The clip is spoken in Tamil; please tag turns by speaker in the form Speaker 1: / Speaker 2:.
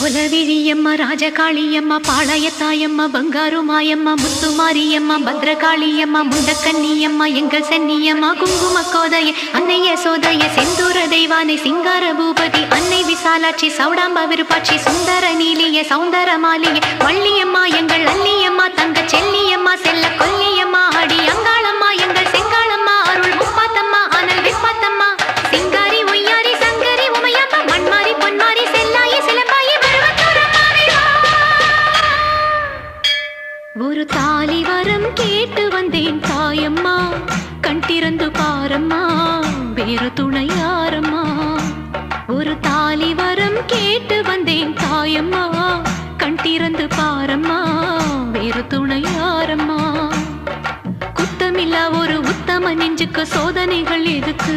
Speaker 1: கோலவிழியம்மா ராஜகாளியம்மா பாளையத்தாயம்மா பங்காரு மாயம்மா முத்துமாரியம்மா பத்ரகாளியம்மா முண்டக்கன்னியம்மா எங்கள் சென்னியம்மா குங்கும கோதைய அன்னைய சோதைய செந்தூர தெய்வானை சிங்கார பூபதி அன்னை விசாலாட்சி சௌடாம்பா விருப்பாட்சி சுந்தர நீலிய சௌந்தர மாலிய வள்ளியம்மா எங்கள் அல்லியம்மா தங்க செல்லியம்மா செல்ல கொல்லியம்மா அடி அங்காளம்மா எங்கள் செங்காளம்மா அருள் முப்பாத்தம்மா அனல் விப்பாத்தம்மா சிங்காரி ஒய்யாரி சங்கரி உமையப்பா மண்மாரி பொன்மாரி செல்லாயி சிலம்பாயி ஒரு தாலி வரம் கேட்டு வந்தேன் தாயம்மா கண் திறந்து பாரம்மா வேறு துணையாரம்மா ஒரு தாலி வரம் கேட்டு வந்தேன் தாயம்மா கண் திறந்து பாரம்மா வேறு துணையாரம்மா குத்தமில்லா ஒரு உத்தம நெஞ்சுக்கு சோதனைகள் எதுக்கு